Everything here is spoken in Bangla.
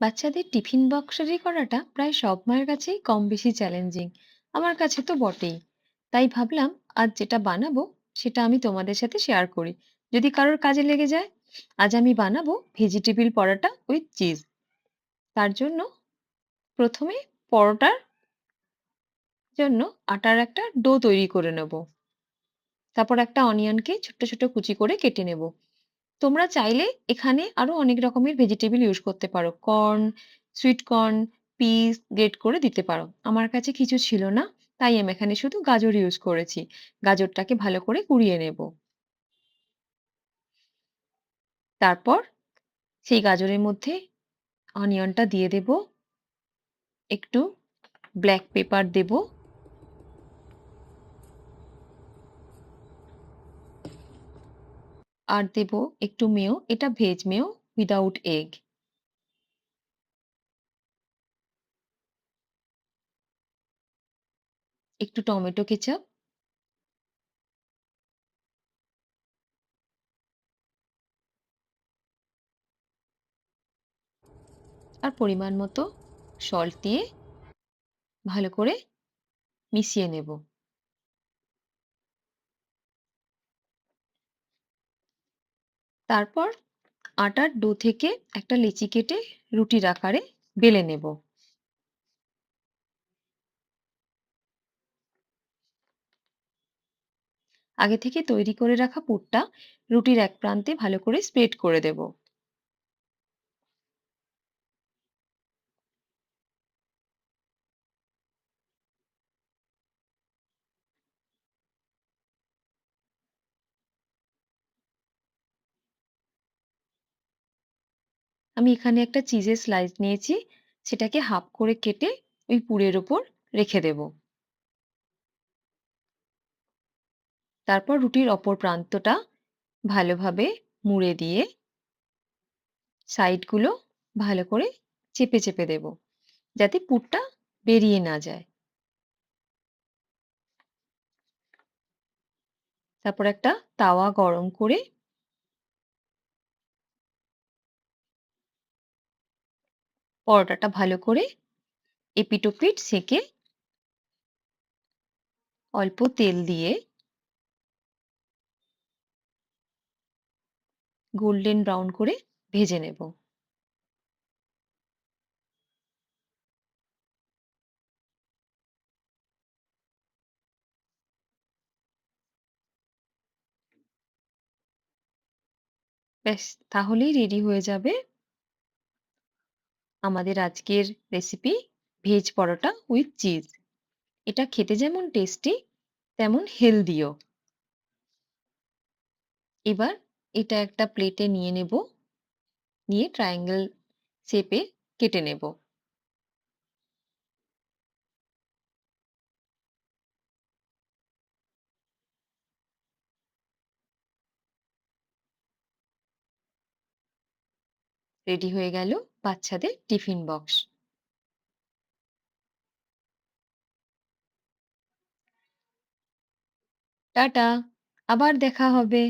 বাচ্চাদের টিফিন বক্স রেডি করাটা প্রায় সব মায়ের কাছেই কম বেশি চ্যালেঞ্জিং। আমার কাছে তো বটেই। তাই ভাবলাম আজ যেটা বানাবো সেটা আমি তোমাদের সাথে শেয়ার করি, যদি কারোর কাজে লেগে যায়। আজ আমি বানাবো ভেজিটেবিল পরোটা উইথ চিজ। তার জন্য প্রথমে পরোটার জন্য আটার একটা ডো তৈরি করে নেব। তারপর একটা অনিয়নকে ছোট্ট ছোট্ট কুচি করে কেটে নেব। তোমরা চাইলে এখানে আরো অনেক রকমের ভেজিটেবল ইউজ করতে পারো। Corn, sweet corn, piece great করে দিতে পারো। আমার কাছে কিছু ছিল না, তাই আমি এখানে শুধু গাজর ইউজ করেছি। গাজরটাকে ভালো করে কুড়িয়ে নেব। তারপর সেই গাজরের মধ্যে অনিয়নটা দিয়ে দেব, একটু ব্ল্যাক পেপার দেব, আর দেব একটু মেয়ো, এটা ভেজ মেয়ো উইদাউট এগ। একটু টমেটো কেচাপ, আর পরিমাণ মতো সল্ট দিয়ে ভালো করে মিশিয়ে নেব। তারপর আটার ডো থেকে একটা লেচি কেটে রুটির আকারে বেলে নেব। আগে থেকে তৈরি করে রাখা পুরটা রুটির এক প্রান্তে ভালো করে স্প্রেড করে দেব। আমি এখানে একটা চিজের স্লাইস নিয়েছি, সেটাকে হাফ করে কেটে ওই পুরের ওপর রেখে দেব। তারপর রুটির অপর প্রান্তটা ভালোভাবে মুড়ে দিয়ে সাইডগুলো ভালো করে চেপে চেপে দেব, যাতে পুরটা বেরিয়ে না যায়। তারপর একটা তাওয়া গরম করে পরোটাটা ভালো করে এপিঠ ওপিঠ সেঁকে অল্প তেল দিয়ে গোল্ডেন ব্রাউন করে ভেজে নেব। ব্যাস, তাহলেই রেডি হয়ে যাবে আমাদের আজকের recipe, veg paratha with cheese. এটা খেতে যেমন টেস্টি তেমন হেলদিও। এবার এটা একটা প্লেটে নিয়ে নেব, নিয়ে ট্রায়াঙ্গেল শেপে কেটে নেব। রেডি হয়ে গেল বাচ্চাদের টিফিন বক্স। টাটা, আবার দেখা হবে।